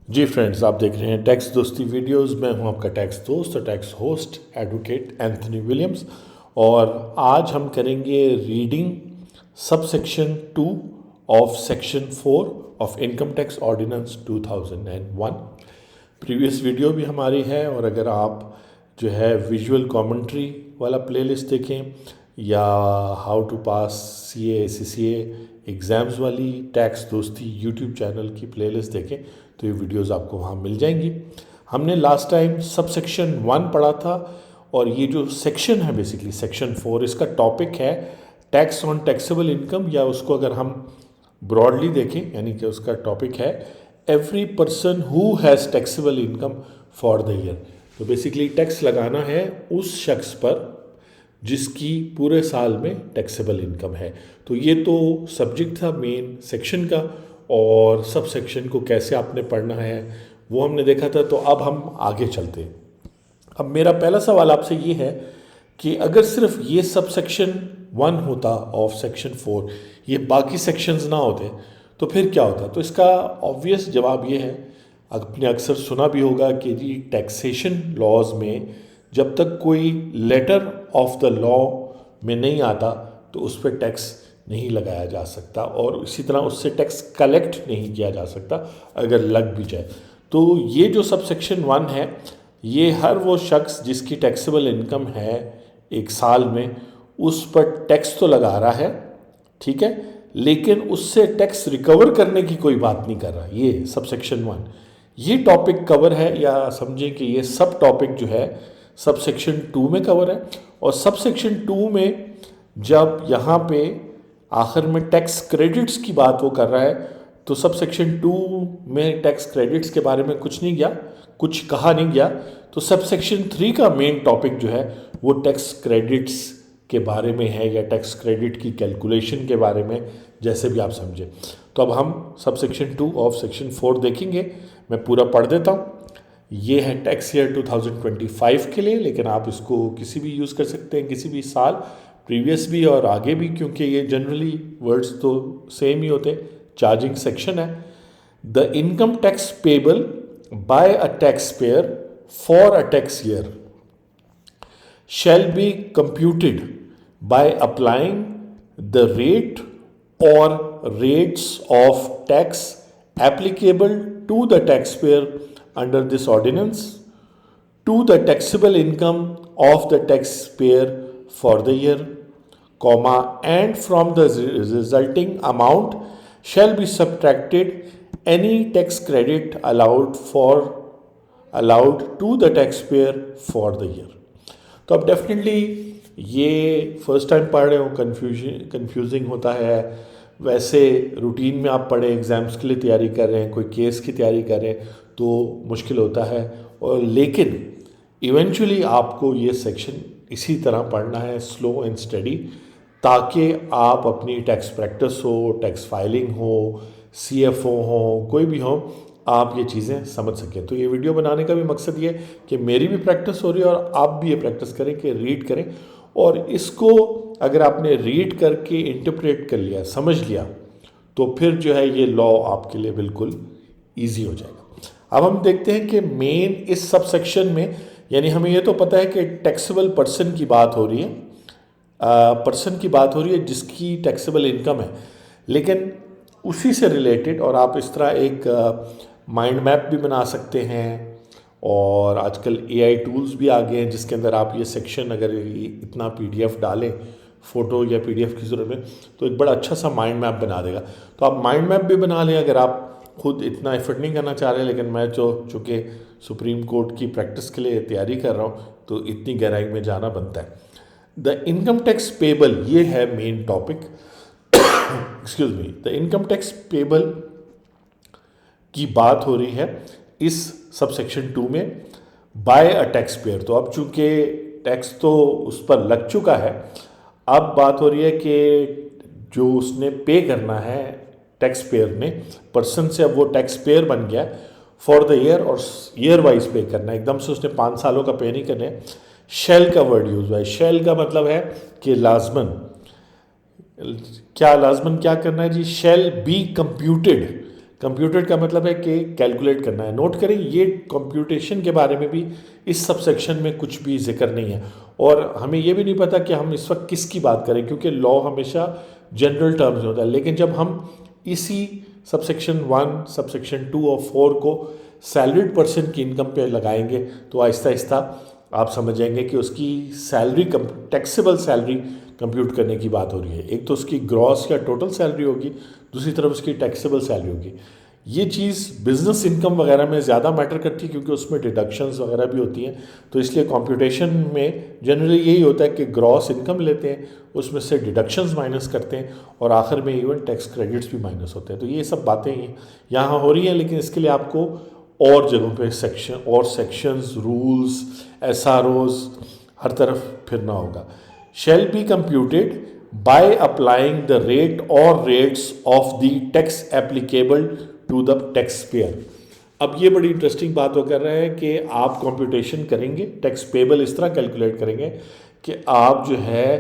जी friends, आप देख रहे हैं टैक्स दोस्ती वीडियोस। मैं हूं आपका टैक्स दोस्त और tax host advocate Anthony Williams. और आज हम करेंगे reading sub section 2 of section 4 of income tax ordinance 2001। Previous video भी हमारी है, और अगर आप जो है विजुअल कमेंट्री वाला प्लेलिस्ट देखें या how to pass CA CCA exams वाली टैक्स दोस्ती यूट्यूब चैनल की प्लेलिस्ट देखें तो ये वीडियोस आपको वहाँ मिल जाएंगी। हमने लास्ट टाइम सब सेक्शन 1 पढ़ा था, और ये जो सेक्शन है बेसिकली सेक्शन 4, इसका टॉपिक है टैक्स ऑन टैक्सेबल इनकम, या उसको अगर हम ब्रॉडली देखें यानी कि उसका टॉपिक है every person who has taxable income for the year. तो बेसिकली टैक्स लगाना है उस शख्स पर जिसकी पूरे साल में टैक्सेबल इनकम है। तो ये तो सब्जेक्ट था मेन सेक्शन का, और सब सेक्शन को कैसे आपने पढ़ना है वो हमने देखा था। तो अब हम आगे चलते हैं। अब मेरा पहला सवाल आपसे ये है कि अगर सिर्फ ये सब सेक्शन 1 होता ऑफ सेक्शन 4, ये बाकी सेक्शंस ना होते, तो फिर क्या होता? तो इसका ऑब्वियस जवाब ये है, आपने अक्सर सुना भी होगा कि जी टैक्सेशन लॉज में जब तक कोई लेटर ऑफ द लॉ में नहीं आता तो उस पर टैक्स नहीं लगाया जा सकता, और इसी तरह उससे टैक्स कलेक्ट नहीं किया जा सकता अगर लग भी जाए। तो ये जो सब सेक्शन 1 है, ये हर वो शख्स जिसकी टैक्सेबल इनकम है एक साल में, उस पर टैक्स तो लगा रहा है, ठीक है, लेकिन उससे टैक्स रिकवर करने की कोई बात नहीं कर रहा। ये सब सेक्शन 1 ये टॉपिक कवर है, या समझें कि ये सब टॉपिक जो है सब सेक्शन 2 में कवर है। और सब सेक्शन 2 में जब यहाँ पे आखिर में टैक्स क्रेडिट्स की बात वो कर रहा है, तो सब सेक्शन 2 में टैक्स क्रेडिट्स के बारे में कुछ कहा नहीं गया। तो सब सेक्शन 3 का मेन टॉपिक जो है वो टैक्स क्रेडिट्स के बारे में है, या टैक्स क्रेडिट की कैलकुलेशन के बारे में, जैसे भी आप समझें। तो अब हम सब सेक्शन 2 ऑफ सेक्शन 4 देखेंगे। मैं पूरा पढ़ देता हूँ। ये है टैक्स ईयर 2025 के लिए, लेकिन आप इसको किसी भी यूज़ कर सकते हैं, किसी भी साल, प्रीवियस भी और आगे भी, क्योंकि ये जनरली वर्ड्स तो सेम ही होते। चार्जिंग सेक्शन है। The income tax payable by a tax payer for a tax year shall be computed by applying the rate or rates of tax applicable to the taxpayer under this ordinance to the taxable income of the taxpayer for the year, comma, and from the resulting amount shall be subtracted any tax credit allowed to the taxpayer for the year। तो अब definitely ये first time पढ़ रहे हो, confusing होता है। वैसे routine में आप पढ़े, एग्ज़ाम्स के लिए तैयारी कर रहे हैं, कोई केस की तैयारी कर रहे हैं, तो मुश्किल होता है। और लेकिन इवेंचुअली आपको ये सेक्शन इसी तरह पढ़ना है, स्लो एंड स्टडी, ताकि आप अपनी टैक्स प्रैक्टिस हो, टैक्स फाइलिंग हो, CFO हो, कोई भी हो, आप ये चीज़ें समझ सकें। तो ये वीडियो बनाने का भी मकसद ये है कि मेरी भी प्रैक्टिस हो रही है और आप भी ये प्रैक्टिस करें कि रीड करें, और इसको अगर आपने रीड करके इंटरप्रेट कर लिया, समझ लिया, तो फिर जो है ये लॉ आपके लिए बिल्कुल ईजी हो जाएगा। अब हम देखते हैं कि मेन इस सब सेक्शन में, यानी हमें ये तो पता है कि टैक्सेबल पर्सन की बात हो रही है, जिसकी टैक्सेबल इनकम है, लेकिन उसी से रिलेटेड, और आप इस तरह एक माइंड मैप भी बना सकते हैं, और आजकल AI टूल्स भी आ गए हैं जिसके अंदर आप ये सेक्शन, अगर इतना PDF डालें, फ़ोटो या PDF की ज़रूरत में, तो एक बड़ा अच्छा सा माइंड मैप बना देगा। तो आप माइंड मैप भी बना लें अगर आप खुद इतना एफर्ट नहीं करना चाह रहे। लेकिन मैं चूँकि सुप्रीम कोर्ट की प्रैक्टिस के लिए तैयारी कर रहा हूँ, तो इतनी गहराई में जाना बनता है। द इनकम टैक्स पेबल, ये है main topic. Excuse me, the income tax payable की बात हो रही है इस सब सेक्शन 2 में, बाय अ टैक्स पेयर। तो अब चूंकि टैक्स तो उस पर लग चुका है, अब बात हो रही है कि जो उसने पे करना है टैक्स पेयर ने, पर्सन से अब वो टैक्स पेयर बन गया फॉर द ईयर, और ईयर वाइज पे करना है, एकदम से उसने 5 सालों का पे नहीं करना है। शेल का वर्ड यूज हुआ है। शेल का मतलब है कि लाजमन, क्या करना है जी? शेल बी कंप्यूटेड कंप्यूटेड का मतलब है कि कैलकुलेट करना है। नोट करें, ये कंप्यूटेशन के बारे में भी इस सब सेक्शन में कुछ भी जिक्र नहीं है, और हमें ये भी नहीं पता कि हम इस वक्त किसकी बात करें, क्योंकि लॉ हमेशा जनरल टर्म्स में होता है। लेकिन जब हम इसी सबसेक्शन 1, सबसेक्शन 2 और 4 को सैलरीड पर्सन की इनकम पे लगाएंगे तो आहिस्ता आहिस्ता आप समझ जाएंगे कि उसकी सैलरी टैक्सेबल सैलरी कंप्यूट करने की बात हो रही है। एक तो उसकी ग्रॉस या टोटल सैलरी होगी, दूसरी तरफ उसकी टैक्सेबल सैलरी होगी। ये चीज़ बिजनेस इनकम वगैरह में ज़्यादा मैटर करती है, क्योंकि उसमें डिडक्शंस वगैरह भी होती हैं। तो इसलिए कंप्यूटेशन में जनरली यही होता है कि ग्रॉस इनकम लेते हैं, उसमें से डिडक्शंस माइनस करते हैं, और आखिर में इवन टैक्स क्रेडिट्स भी माइनस होते हैं। तो ये सब बातें यहाँ हो रही हैं, लेकिन इसके लिए आपको और जगहों पे सेक्शंस, रूल्स, SROs हर तरफ फिरना होगा। Shall be computed by applying the rate और rates of the tax applicable to the tax payer. अब ये बड़ी इंटरेस्टिंग बात वो कर रहे हैं कि आप कंप्यूटेशन करेंगे, टैक्स पेबल इस तरह कैलकुलेट करेंगे कि आप जो है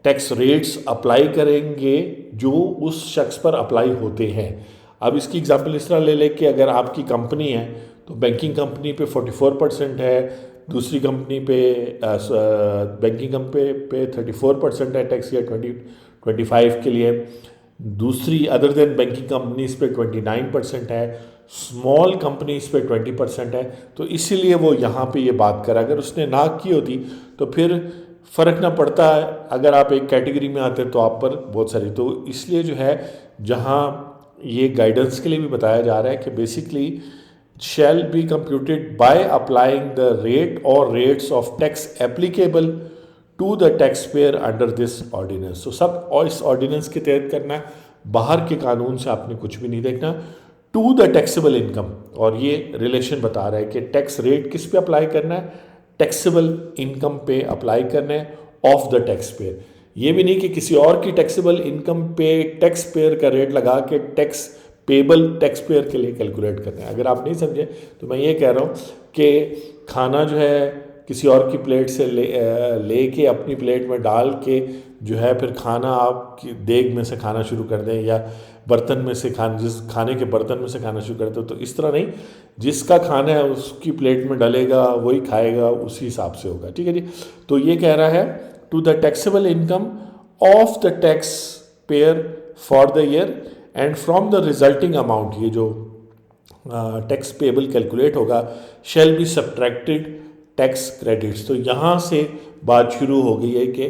टैक्स रेट्स अप्लाई करेंगे जो उस शख्स पर अप्लाई होते हैं। अब इसकी एग्जांपल इस तरह ले लें कि अगर आपकी कंपनी है तो बैंकिंग कंपनी पे 44% है, दूसरी कंपनी पे बैंकिंग कंपनी पे 34% है टैक्स ईयर 2025 के लिए, दूसरी अदर देन बैंकिंग कंपनीज पे 29% है, स्मॉल कंपनीज पे 20% है। तो इसीलिए वो यहाँ पे ये बात करा। अगर उसने ना की होती तो फिर फ़र्क ना पड़ता है, अगर आप एक कैटेगरी में आते तो आप पर बहुत सारी। तो इसलिए जो है जहाँ ये गाइडेंस के लिए भी बताया जा रहा है कि basically shall be computed by applying the rate और rates of tax applicable to the tax payer under this ordinance. तो सब और इस ऑर्डिनेंस के तहत करना है, बाहर के कानून से आपने कुछ भी नहीं देखना। टू द टैक्सेबल इनकम, और ये रिलेशन बता रहा है कि टैक्स रेट किस पे अप्लाई करना है, टैक्सेबल इनकम पे अप्लाई करना है ऑफ द टैक्स पेयर। ये भी नहीं कि किसी और की टैक्सेबल इनकम पे टैक्स पेयर का रेट लगा के टैक्स पेबल टैक्स पेयर के लिए कैलकुलेट करना है। अगर आप नहीं समझे तो मैं ये कह रहा हूँ कि खाना जो है किसी और की प्लेट से ले के अपनी प्लेट में डाल के जो है फिर खाना आप देग में से खाना शुरू कर दें, या बर्तन में से जिस खाने के बर्तन में से खाना शुरू कर दो। तो इस तरह नहीं, जिसका खाना है उसकी प्लेट में डलेगा वही खाएगा, उसी हिसाब से होगा। ठीक है जी। तो ये कह रहा है to the taxable income of the tax payer for the year and from the resulting amount, ये जो टैक्स पेबल कैलकुलेट होगा, shall be subtracted tax credits. तो यहाँ से बात शुरू हो गई है कि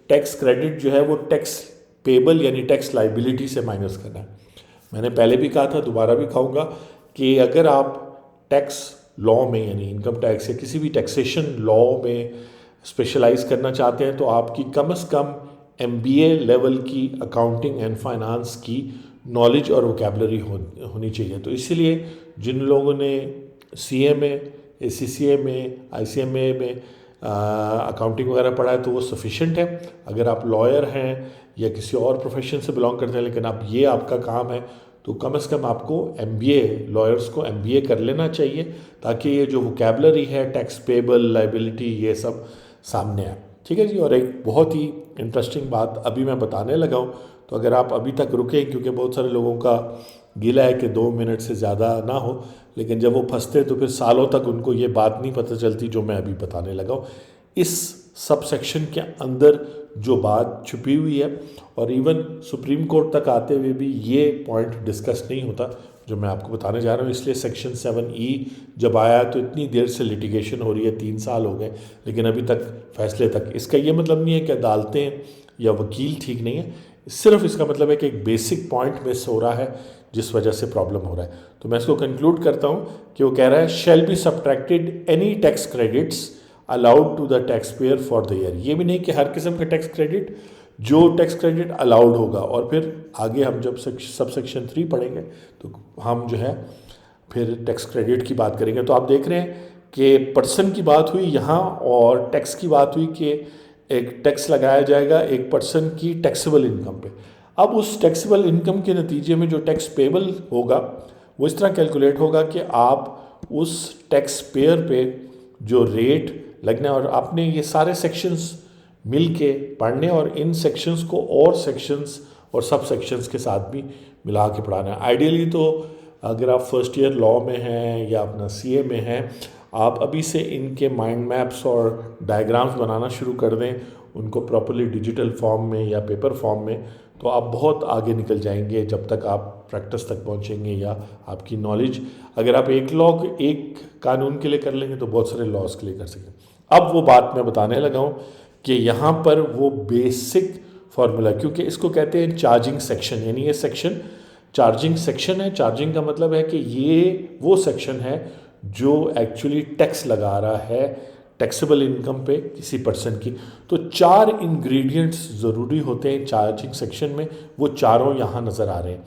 टैक्स क्रेडिट जो है वो टैक्स पेबल यानी टैक्स लाइबिलिटी से माइनस करना है। मैंने पहले भी कहा था, दोबारा भी कहूँगा कि अगर आप टैक्स लॉ में यानी इनकम टैक्स या किसी भी टैक्सेशन लॉ में स्पेशलाइज करना चाहते हैं तो आपकी कम से कम MBA लेवल की अकाउंटिंग एंड फाइनेंस की नॉलेज और वोकेबलरी होनी चाहिए। तो इसीलिए जिन लोगों ने CA में, ACCA में, ICMA में अकाउंटिंग वगैरह पढ़ा है तो वो सफिशेंट है। अगर आप लॉयर हैं या किसी और प्रोफेशन से बिलोंग करते हैं लेकिन आप ये आपका काम है तो कम से कम आपको MBA, लॉयर्स को MBA कर लेना चाहिए, ताकि ये जो वोकेबलरी है टैक्स पेबल, लाइबिलिटी, ये सब सामने आए। ठीक है जी। और एक बहुत ही इंटरेस्टिंग बात अभी मैं बताने लगा हूँ, तो अगर आप अभी तक रुके, क्योंकि बहुत सारे लोगों का गिला है कि 2 मिनट से ज़्यादा ना हो, लेकिन जब वो फंसते तो फिर सालों तक उनको ये बात नहीं पता चलती जो मैं अभी बताने लगा हूँ। इस सब सेक्शन के अंदर जो बात छुपी हुई है, और इवन सुप्रीम कोर्ट तक आते हुए भी ये पॉइंट डिस्कस नहीं होता जो मैं आपको बताने जा रहा हूँ। इसलिए सेक्शन 7E जब आया तो इतनी देर से लिटिगेशन हो रही है, 3 साल हो गए, लेकिन अभी तक फैसले तक। इसका ये मतलब नहीं है कि अदालतें या वकील ठीक नहीं है, सिर्फ इसका मतलब है कि एक बेसिक पॉइंट मिस हो रहा है जिस वजह से प्रॉब्लम हो रहा है। तो मैं इसको कंक्लूड करता हूँ कि वो कह रहा है shall be subtracted any tax credits allowed to the tax payer for the year. ये भी नहीं कि हर किस्म का टैक्स क्रेडिट, जो टैक्स क्रेडिट अलाउड होगा। और फिर आगे हम जब सब सेक्शन 3 पढ़ेंगे तो हम जो है फिर टैक्स क्रेडिट की बात करेंगे। तो आप देख रहे हैं कि पर्सन की बात हुई यहाँ और टैक्स की बात हुई कि एक टैक्स लगाया जाएगा एक पर्सन की टैक्सेबल इनकम पे। अब उस टैक्सेबल इनकम के नतीजे में जो टैक्स पेबल होगा वो इस तरह कैलकुलेट होगा कि आप उस टैक्स पेयर पे जो रेट लगना है, और आपने ये सारे सेक्शंस मिल के पढ़ने और इन सेक्शंस को और सेक्शंस और सब सेक्शंस के साथ भी मिला के पढ़ाना है। आइडियली तो अगर आप फर्स्ट ईयर लॉ में हैं या अपना सीए में हैं, आप अभी से इनके माइंड मैप्स और डायग्राम्स बनाना शुरू कर दें उनको प्रॉपरली डिजिटल फॉर्म में या पेपर फॉर्म में, तो आप बहुत आगे निकल जाएंगे जब तक आप प्रैक्टिस तक पहुंचेंगे या आपकी नॉलेज, अगर आप एक कानून के लिए कर लेंगे तो बहुत सारे लॉज के लिए कर सकेंगे। अब वो बात मैं बताने लगा हूँ कि यहाँ पर वो बेसिक फार्मूला, क्योंकि इसको कहते हैं चार्जिंग सेक्शन, यानी ये सेक्शन चार्जिंग सेक्शन है। चार्जिंग का मतलब है कि ये वो सेक्शन है जो एक्चुअली टैक्स लगा रहा है टैक्सेबल इनकम पे किसी पर्सन की। तो 4 इंग्रेडिएंट्स ज़रूरी होते हैं चार्जिंग सेक्शन में, वो चारों यहाँ नज़र आ रहे हैं।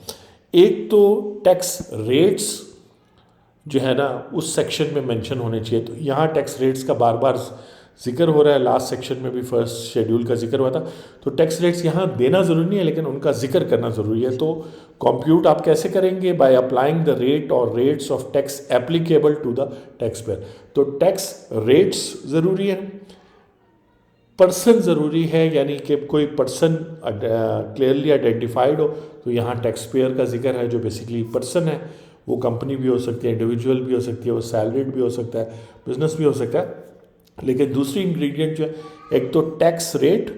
एक तो टैक्स रेट्स जो है ना उस सेक्शन में मेंशन होने चाहिए, तो यहाँ टैक्स रेट्स का बार बार जिक्र हो रहा है, लास्ट सेक्शन में भी फर्स्ट शेड्यूल का जिक्र हुआ था। तो टैक्स रेट्स यहाँ देना ज़रूरी नहीं है, लेकिन उनका जिक्र करना ज़रूरी है। तो कंप्यूट आप कैसे करेंगे? बाय अप्लाइंग द रेट और rates of tax applicable to the tax payer. तो टैक्स रेट्स ज़रूरी है, पर्सन ज़रूरी है, यानी कि कोई पर्सन क्लियरली आइडेंटिफाइड हो। तो यहाँ टैक्स पेयर का जिक्र है जो बेसिकली पर्सन है, वो कंपनी भी हो सकती है, इंडिविजुअल भी हो सकती है, वो सैलरीड भी हो सकता है, बिजनेस भी हो सकता है। लेकिन दूसरी इंग्रेडिएंट जो है, एक तो टैक्स रेट,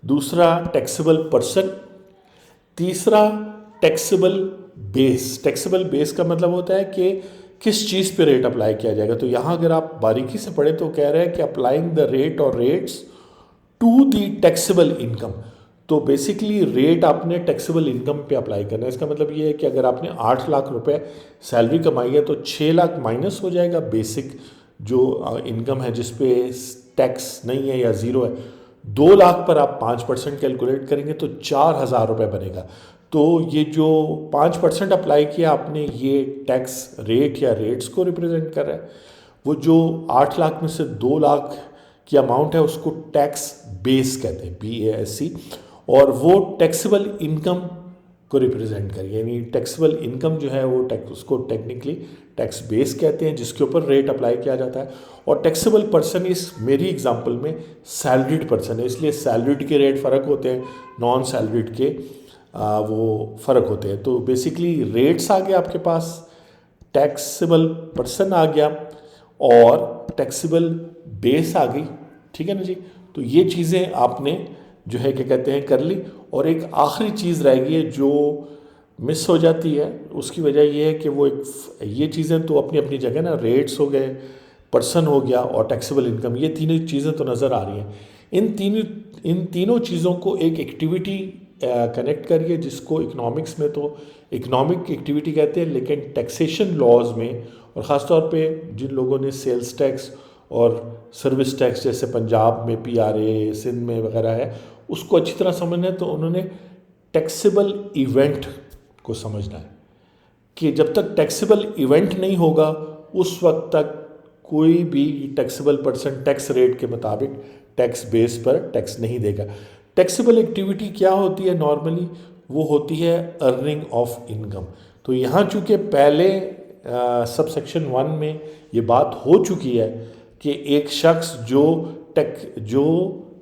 दूसरा टैक्सेबल पर्सन, तीसरा टैक्सेबल बेस। टैक्सेबल बेस का मतलब होता है कि किस चीज़ पे रेट अप्लाई किया जाएगा। तो यहाँ अगर आप बारीकी से पढ़े तो कह रहे हैं कि अप्लाइंग द रेट और rates to the taxable income. तो बेसिकली रेट आपने टैक्सेबल इनकम पे अप्लाई करना है। इसका मतलब ये है कि अगर आपने 8 लाख रुपए सैलरी कमाई है तो 6 लाख माइनस हो जाएगा बेसिक जो इनकम है जिस पे टैक्स नहीं है या ज़ीरो है। 2 लाख पर आप 5% कैलकुलेट करेंगे तो 4,000 रुपये बनेगा। तो ये जो 5% अप्लाई किया आपने, ये टैक्स रेट या रेट्स को रिप्रेजेंट कर रहा है। वो जो 8 लाख में से 2 लाख की अमाउंट है उसको टैक्स बेस कहते हैं, BASC, और वो टैक्सेबल इनकम को रिप्रेजेंट करें, यानी टैक्सेबल इनकम जो है वो उसको टेक्निकली टैक्स बेस कहते हैं जिसके ऊपर रेट अप्लाई किया जाता है। और टैक्सेबल पर्सन इस मेरी एग्जांपल में सैलरीड पर्सन है, इसलिए सैलरीड के रेट फ़र्क होते हैं, नॉन सैलरीड के वो फ़र्क होते हैं। तो बेसिकली रेट्स आ गया आपके पास, टैक्सेबल पर्सन आ गया और टैक्सेबल बेस आ गई, ठीक है ना जी। तो ये चीज़ें आपने जो है क्या कहते हैं कर ली। और एक आखिरी चीज़ रहेगी जो मिस हो जाती है, उसकी वजह ये है कि वो ये चीज़ें तो अपनी अपनी जगह ना, रेट्स हो गए, पर्सन हो गया और टैक्सेबल इनकम, ये तीनों चीज़ें तो नज़र आ रही हैं। इन तीनों चीज़ों को एक एक्टिविटी कनेक्ट करिए जिसको इकोनॉमिक्स में तो इकोनॉमिक एक्टिविटी कहते हैं, लेकिन टैक्सेशन लॉज में और ख़ास तौर पे जिन लोगों ने सेल्स टैक्स और सर्विस टैक्स जैसे पंजाब में PRA, सिंध में वगैरह है, उसको अच्छी तरह समझना है, तो उन्होंने टैक्सेबल इवेंट को समझना है कि जब तक टैक्सेबल इवेंट नहीं होगा उस वक्त तक कोई भी टैक्सेबल पर्सन टैक्स रेट के मुताबिक टैक्स बेस पर टैक्स नहीं देगा। टैक्सेबल एक्टिविटी क्या होती है नॉर्मली? वो होती है अर्निंग ऑफ इनकम। तो यहाँ चूँकि पहले सब सेक्शन 1 में ये बात हो चुकी है कि एक शख्स जो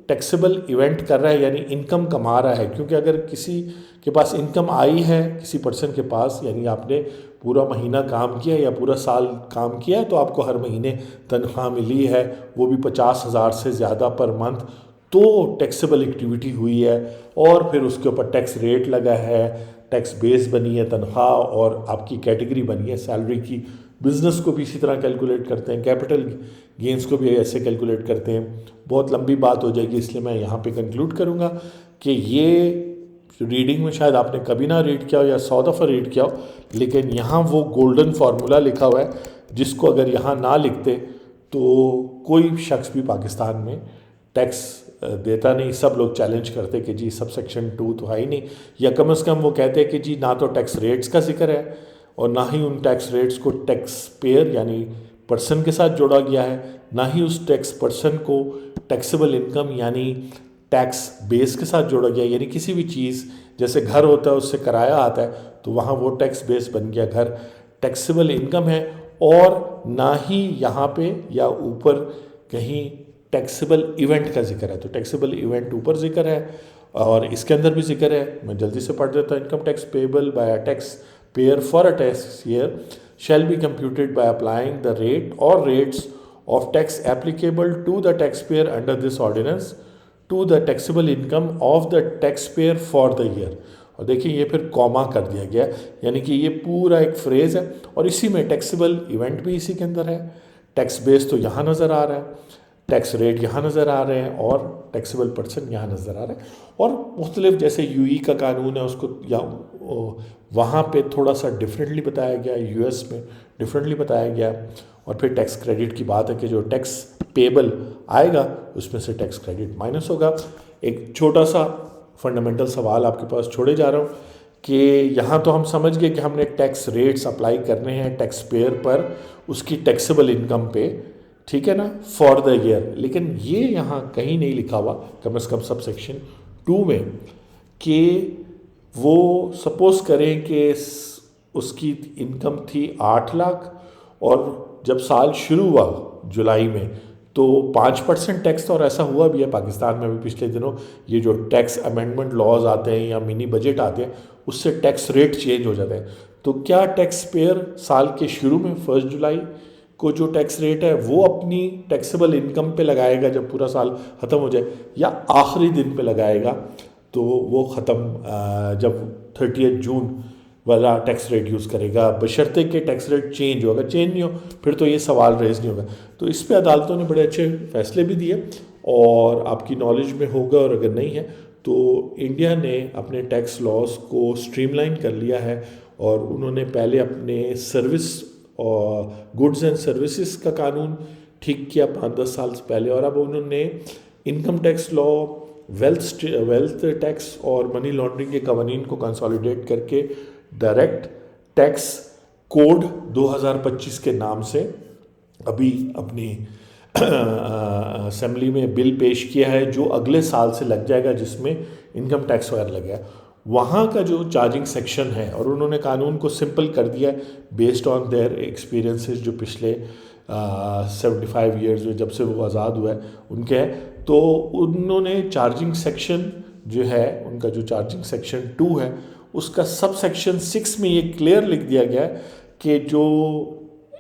टैक्सेबल इवेंट कर रहा है यानी इनकम कमा रहा है, क्योंकि अगर किसी के पास इनकम आई है किसी पर्सन के पास, यानी आपने पूरा महीना काम किया या पूरा साल काम किया है तो आपको हर महीने तनख्वाह मिली है, वो भी 50,000 से ज़्यादा पर मंथ, तो टैक्सेबल एक्टिविटी हुई है और फिर उसके ऊपर टैक्स रेट लगा है, टैक्स बेस बनी है तनख्वाह और आपकी कैटेगरी बनी है सैलरी की। बिज़नेस को भी इसी तरह कैलकुलेट करते हैं, कैपिटल गेंस को भी ऐसे कैलकुलेट करते हैं। बहुत लंबी बात हो जाएगी, इसलिए मैं यहाँ पे कंक्लूड करूँगा कि ये रीडिंग में शायद आपने कभी ना रीड किया हो या 100 दफ़ा रीड किया हो, लेकिन यहाँ वो गोल्डन फार्मूला लिखा हुआ है जिसको अगर यहाँ ना लिखते तो कोई शख्स भी पाकिस्तान में टैक्स देता नहीं। सब लोग चैलेंज करते कि जी सब सेक्शन 2 तो है ही नहीं, या कम से कम वो कहते हैं कि जी ना तो टैक्स रेट्स का जिक्र है और ना ही उन टैक्स रेट्स को टैक्स पेयर यानी पर्सन के साथ जोड़ा गया है, ना ही उस टैक्स पर्सन को टैक्सेबल इनकम यानी टैक्स बेस के साथ जोड़ा गया। यानी किसी भी चीज़ जैसे घर होता है उससे किराया आता है तो वहाँ वो टैक्स बेस बन गया, घर टैक्सेबल इनकम है। और ना ही यहाँ पे या ऊपर कहीं टैक्सेबल इवेंट का जिक्र है। तो टैक्सेबल इवेंट ऊपर जिक्र है और इसके अंदर भी जिक्र है, मैं जल्दी से पढ़ देता हूँ। Income tax payable by tax payer for a tax year shall be computed by applying the rate or rates of tax applicable to the taxpayer under this ordinance to the taxable income of the taxpayer for the year। और देखिए ये फिर comma कर दिया गया, यानी कि ये पूरा एक फ्रेज है और इसी में टैक्सेबल इवेंट भी इसी के अंदर है, टैक्स बेस तो यहाँ नज़र आ रहा है, टैक्स रेट यहाँ नज़र आ रहे हैं और टैक्सेबल पर्सन यहाँ नज़र आ रहे हैं। और मुख्तलिफ जैसे यूई का कानून है उसको या वहाँ पे थोड़ा सा डिफरेंटली बताया गया, यूएस में डिफरेंटली बताया गया। और फिर टैक्स क्रेडिट की बात है कि जो टैक्स पेबल आएगा उसमें से टैक्स क्रेडिट माइनस होगा। एक छोटा सा फंडामेंटल सवाल आपके पास छोड़े जा रहा हूँ कि यहाँ तो हम समझ गए कि हमने टैक्स रेट्स अप्लाई करने हैं टैक्स पेयर पर उसकी टैक्सेबल इनकम पे, ठीक है ना, फॉर द ईयर। लेकिन ये यहाँ कहीं नहीं लिखा हुआ कम से कम सब सेक्शन 2 में कि वो सपोज़ करें कि उसकी इनकम थी 8 लाख और जब साल शुरू हुआ जुलाई में तो 5% टैक्स था। और ऐसा हुआ भी है पाकिस्तान में भी पिछले दिनों, ये जो टैक्स अमेंडमेंट लॉज आते हैं या मिनी बजट आते हैं उससे टैक्स रेट चेंज हो जाते हैं। तो क्या टैक्स पेयर साल के शुरू में 1 जुलाई को जो टैक्स रेट है वो अपनी टैक्सेबल इनकम पे लगाएगा जब पूरा साल ख़त्म हो जाए, या आखिरी दिन पे लगाएगा तो वो ख़त्म जब 30 जून वाला टैक्स रेट यूज़ करेगा, बशर्ते कि टैक्स रेट चेंज होगा। चेंज नहीं हो फिर तो ये सवाल रेज नहीं होगा। तो इस पे अदालतों ने बड़े अच्छे फैसले भी दिए और आपकी नॉलेज में होगा, और अगर नहीं है तो इंडिया ने अपने टैक्स लॉज को स्ट्रीमलाइन कर लिया है और उन्होंने पहले अपने सर्विस और गुड्स एंड सर्विसेज का कानून ठीक किया 5-10 साल से पहले, और अब उन्होंने income tax law, wealth tax और मनी लॉन्ड्रिंग के कवानीन को कंसोलिडेट करके डायरेक्ट टैक्स कोड 2025 के नाम से अभी अपनी असेंबली में बिल पेश किया है जो अगले साल से लग जाएगा, जिसमें इनकम टैक्स वगैरह लगेगा। वहाँ का जो चार्जिंग सेक्शन है, और उन्होंने कानून को सिंपल कर दिया बेस्ड ऑन देयर एक्सपीरियंसेस जो पिछले 75 ईयर्स में जब से वो आज़ाद हुआ है उनके है। तो उन्होंने चार्जिंग सेक्शन जो है उनका जो चार्जिंग सेक्शन 2 है उसका सब सेक्शन 6 में ये क्लियर लिख दिया गया है कि जो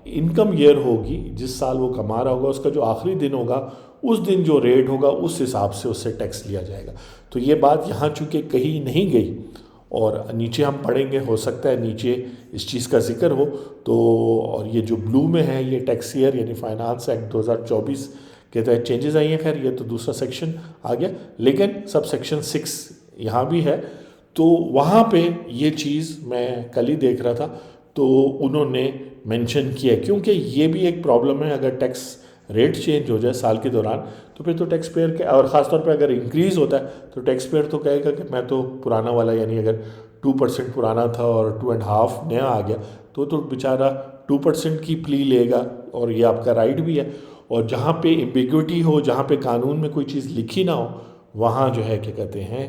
इनकम ईयर होगी, जिस साल वो कमा रहा होगा, उसका जो आखिरी दिन होगा उस दिन जो रेट होगा उस हिसाब से उससे टैक्स लिया जाएगा। तो ये बात यहाँ चूँकि कहीं नहीं गई और नीचे हम पढ़ेंगे, हो सकता है नीचे इस चीज़ का जिक्र हो तो। और ये जो ब्लू में है ये टैक्स ईयर यानी फाइनेंस एक्ट 2024 के तहत चेंजेस आई हैं। खैर ये तो दूसरा सेक्शन आ गया, लेकिन सब सेक्शन 6 यहाँ भी है। तो वहाँ पे ये चीज़ मैं कल ही देख रहा था तो उन्होंने मेंशन किया, क्योंकि ये भी एक प्रॉब्लम है। अगर टैक्स रेट चेंज हो जाए साल के दौरान तो फिर तो टैक्स पेयर के, और ख़ासतौर पे अगर इंक्रीज़ होता है तो टैक्स पेयर तो कहेगा कि मैं तो पुराना वाला, यानी अगर 2% पुराना था और 2.5 नया आ गया तो बेचारा 2% की प्ली लेगा, और ये आपका राइट भी है। और जहाँ पे एम्बिग्विटी हो, जहाँ पे कानून में कोई चीज़ लिखी ना हो, वहाँ जो है क्या कहते हैं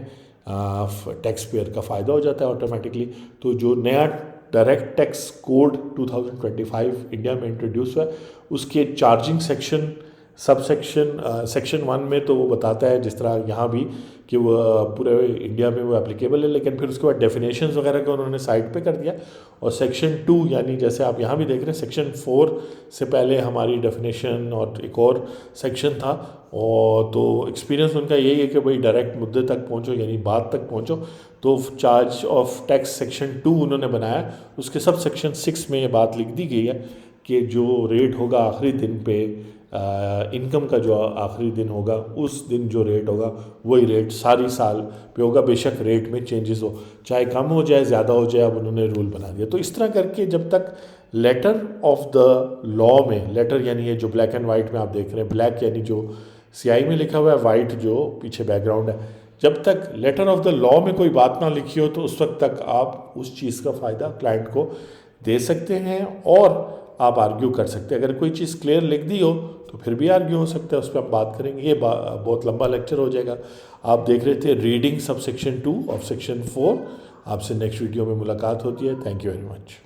टैक्स पेयर का फ़ायदा हो जाता है ऑटोमेटिकली। तो जो नया डायरेक्ट टैक्स कोड 2025 इंडिया में इंट्रोड्यूस हुआ है उसके चार्जिंग सेक्शन सब सेक्शन 1 में तो वो बताता है, जिस तरह यहाँ भी, कि वो पूरे इंडिया में वो एप्लीकेबल है। लेकिन फिर उसके बाद डेफिनेशंस वगैरह का उन्होंने साइड पे कर दिया। और सेक्शन 2 यानी जैसे आप यहाँ भी देख रहे हैं, सेक्शन 4 से पहले हमारी डेफिनेशन और एक और सेक्शन था, और तो एक्सपीरियंस उनका यही है कि भाई डायरेक्ट मुद्दे तक पहुँचो, यानी बात तक पहुँचो। तो चार्ज ऑफ टैक्स सेक्शन 2 उन्होंने बनाया, उसके सब सेक्शन 6 में ये बात लिख दी गई है कि जो रेट होगा आखिरी दिन पे, इनकम का जो आखिरी दिन होगा उस दिन जो रेट होगा वही रेट सारी साल पे होगा, बेशक रेट में चेंजेस हो, चाहे कम हो जाए ज़्यादा हो जाए, अब उन्होंने रूल बना दिया। तो इस तरह करके जब तक लेटर ऑफ द लॉ में, लेटर यानी ये जो ब्लैक एंड वाइट में आप देख रहे हैं, ब्लैक यानी जो स्याही में लिखा हुआ है, वाइट जो पीछे बैकग्राउंड है, जब तक लेटर ऑफ द लॉ में कोई बात ना लिखी हो तो उस वक्त तक आप उस चीज़ का फ़ायदा क्लाइंट को दे सकते हैं और आप आर्ग्यू कर सकते हैं। अगर कोई चीज़ क्लियर लिख दी हो तो फिर भी आर्ग्यू हो सकता है, उस पर हम बात करेंगे। ये बहुत लंबा लेक्चर हो जाएगा। आप देख रहे थे reading sub section 2 of section 4। आपसे नेक्स्ट वीडियो में मुलाकात होती है। Thank you very much.